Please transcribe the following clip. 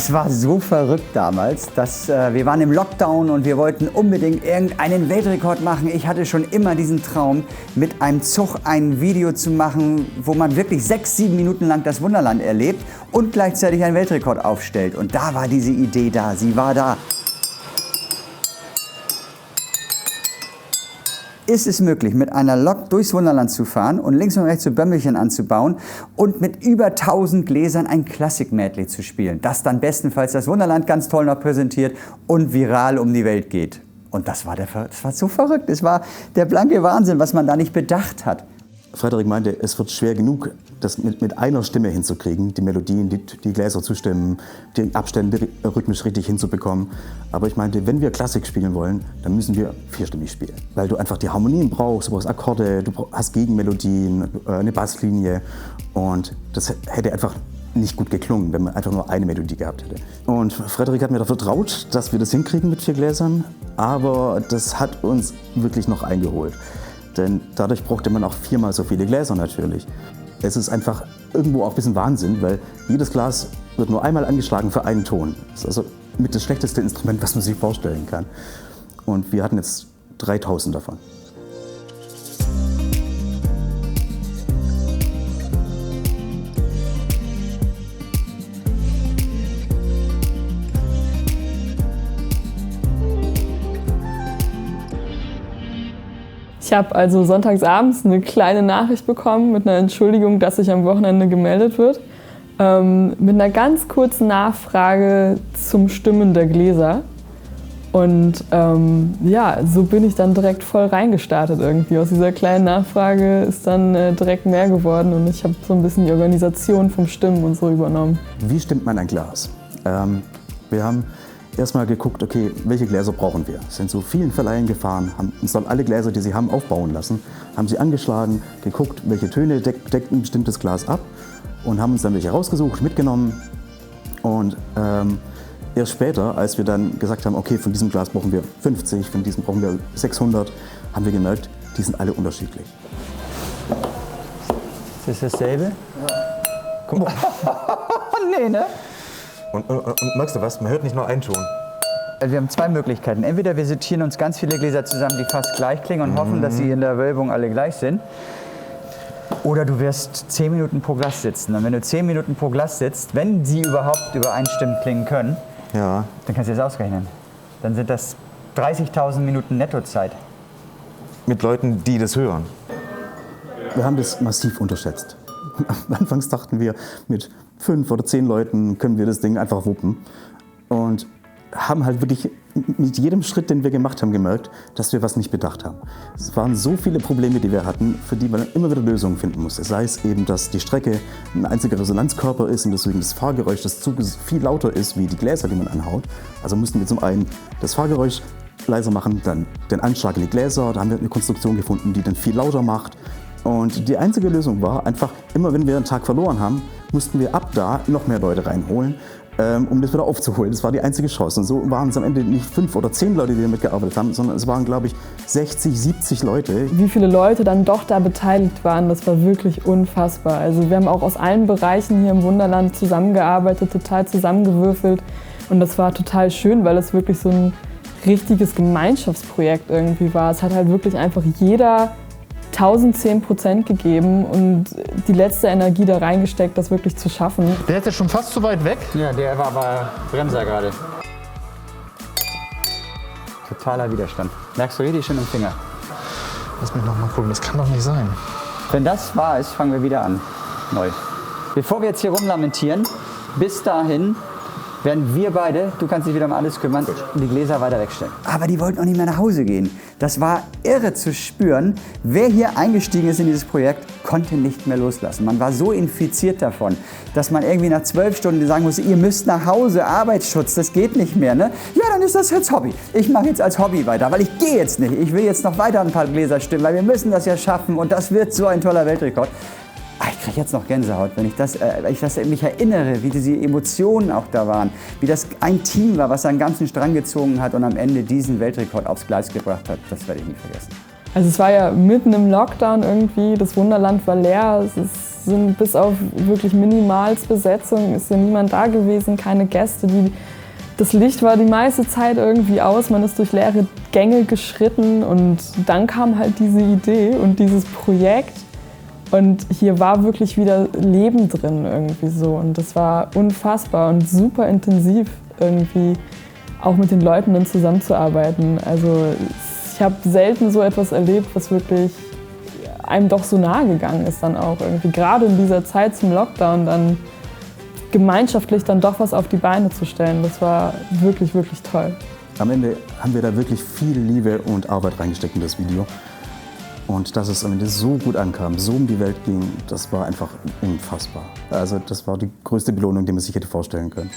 Das war so verrückt damals, dass wir waren im Lockdown und wir wollten unbedingt irgendeinen Weltrekord machen. Ich hatte schon immer diesen Traum, mit einem Zug ein Video zu machen, wo man wirklich 6-7 Minuten lang das Wunderland erlebt und gleichzeitig einen Weltrekord aufstellt. Und da war diese Idee da, sie war da. Ist es möglich, mit einer Lok durchs Wunderland zu fahren und links und rechts so Bömmelchen anzubauen und mit über 1000 Gläsern ein Klassik-Medley zu spielen, das dann bestenfalls das Wunderland ganz toll noch präsentiert und viral um die Welt geht. Und das war so verrückt, es war der blanke Wahnsinn, was man da nicht bedacht hat. Frederik meinte, es wird schwer genug, das mit einer Stimme hinzukriegen, die Melodien, die Gläser zu stimmen, die Abstände rhythmisch richtig hinzubekommen. Aber ich meinte, wenn wir Klassik spielen wollen, dann müssen wir vierstimmig spielen. Weil du einfach die Harmonien brauchst, du brauchst Akkorde, du hast Gegenmelodien, eine Basslinie. Und das hätte einfach nicht gut geklungen, wenn man einfach nur eine Melodie gehabt hätte. Und Frederik hat mir da vertraut, dass wir das hinkriegen mit 4 Gläsern. Aber das hat uns wirklich noch eingeholt. Denn dadurch brauchte man auch 4-mal so viele Gläser natürlich. Es ist einfach irgendwo auch ein bisschen Wahnsinn, weil jedes Glas wird nur einmal angeschlagen für einen Ton. Das ist also mit das schlechteste Instrument, was man sich vorstellen kann. Und wir hatten jetzt 3000 davon. Ich habe also sonntagsabends eine kleine Nachricht bekommen mit einer Entschuldigung, dass sich am Wochenende gemeldet wird. Mit einer ganz kurzen Nachfrage zum Stimmen der Gläser. Und ja, so bin ich dann direkt voll reingestartet irgendwie. Aus dieser kleinen Nachfrage ist dann direkt mehr geworden und ich habe so ein bisschen die Organisation vom Stimmen und so übernommen. Wie stimmt man ein Glas? Wir haben erstmal geguckt, okay, welche Gläser brauchen wir? Sind zu vielen Verleihen gefahren, haben uns dann alle Gläser, die sie haben, aufbauen lassen, haben sie angeschlagen, geguckt, welche Töne deckt ein bestimmtes Glas ab und haben uns dann welche rausgesucht, mitgenommen. Und erst später, als wir dann gesagt haben, okay, von diesem Glas brauchen wir 50, von diesem brauchen wir 600, haben wir gemerkt, die sind alle unterschiedlich. Ist das dasselbe? Ja. Guck mal. Nee, ne? Und merkst du was? Man hört nicht nur einen Ton. Wir haben 2 Möglichkeiten. Entweder wir sortieren uns ganz viele Gläser zusammen, die fast gleich klingen und hoffen, dass sie in der Wölbung alle gleich sind. Oder du wirst 10 Minuten pro Glas sitzen. Und wenn du 10 Minuten pro Glas sitzt, wenn sie überhaupt übereinstimmend klingen können, Ja. dann kannst du das ausrechnen. Dann sind das 30.000 Minuten Nettozeit. Mit Leuten, die das hören. Wir haben das massiv unterschätzt. Anfangs dachten wir, mit 5 oder 10 Leuten können wir das Ding einfach wuppen. Und haben halt wirklich mit jedem Schritt, den wir gemacht haben, gemerkt, dass wir was nicht bedacht haben. Es waren so viele Probleme, die wir hatten, für die man immer wieder Lösungen finden musste. Sei es eben, dass die Strecke ein einziger Resonanzkörper ist und deswegen das Fahrgeräusch des Zuges viel lauter ist wie die Gläser, die man anhaut. Also mussten wir zum einen das Fahrgeräusch leiser machen, dann den Anschlag in die Gläser. Da haben wir eine Konstruktion gefunden, die dann viel lauter macht. Und die einzige Lösung war einfach, immer wenn wir einen Tag verloren haben, mussten wir ab da noch mehr Leute reinholen, um das wieder aufzuholen. Das war die einzige Chance. Und so waren es am Ende nicht 5 oder 10 Leute, die damit gearbeitet haben, sondern es waren, glaube ich, 60, 70 Leute. Wie viele Leute dann doch da beteiligt waren, das war wirklich unfassbar. Also wir haben auch aus allen Bereichen hier im Wunderland zusammengearbeitet, total zusammengewürfelt. Und das war total schön, weil es wirklich so ein richtiges Gemeinschaftsprojekt irgendwie war. Es hat halt wirklich einfach jeder 1010% gegeben und die letzte Energie da reingesteckt, das wirklich zu schaffen. Der ist ja schon fast zu weit weg. Ja, der war aber Bremser gerade. Totaler Widerstand. Merkst du richtig schön im Finger. Lass mich noch mal gucken, das kann doch nicht sein. Wenn das wahr ist, fangen wir wieder an. Neu. Bevor wir jetzt hier rumlamentieren, bis dahin werden wir beide, du kannst dich wieder um alles kümmern, die Gläser weiter wegstellen. Aber die wollten auch nicht mehr nach Hause gehen. Das war irre zu spüren. Wer hier eingestiegen ist in dieses Projekt, konnte nicht mehr loslassen. Man war so infiziert davon, dass man irgendwie nach 12 Stunden sagen musste, ihr müsst nach Hause, Arbeitsschutz, das geht nicht mehr. Ne? Ja, dann ist das jetzt Hobby. Ich mache jetzt als Hobby weiter, weil ich gehe jetzt nicht. Ich will jetzt noch weiter ein paar Gläser stimmen, weil wir müssen das ja schaffen und das wird so ein toller Weltrekord. Ich kriege jetzt noch Gänsehaut, wenn ich mich erinnere, wie diese Emotionen auch da waren, wie das ein Team war, was einen ganzen Strang gezogen hat und am Ende diesen Weltrekord aufs Gleis gebracht hat. Das werde ich nie vergessen. Also es war ja mitten im Lockdown irgendwie, das Wunderland war leer, es ist sind bis auf wirklich Minimalsbesetzung, ist ja niemand da gewesen, keine Gäste. Das Licht war die meiste Zeit irgendwie aus, man ist durch leere Gänge geschritten und dann kam halt diese Idee und dieses Projekt. Und hier war wirklich wieder Leben drin irgendwie so und das war unfassbar und super intensiv irgendwie auch mit den Leuten dann zusammenzuarbeiten. Also ich habe selten so etwas erlebt, was wirklich einem doch so nahe gegangen ist dann auch irgendwie. Gerade in dieser Zeit zum Lockdown dann gemeinschaftlich dann doch was auf die Beine zu stellen, das war wirklich, wirklich toll. Am Ende haben wir da wirklich viel Liebe und Arbeit reingesteckt in das Video. Und dass es am Ende so gut ankam, so um die Welt ging, das war einfach unfassbar. Also das war die größte Belohnung, die man sich hätte vorstellen können.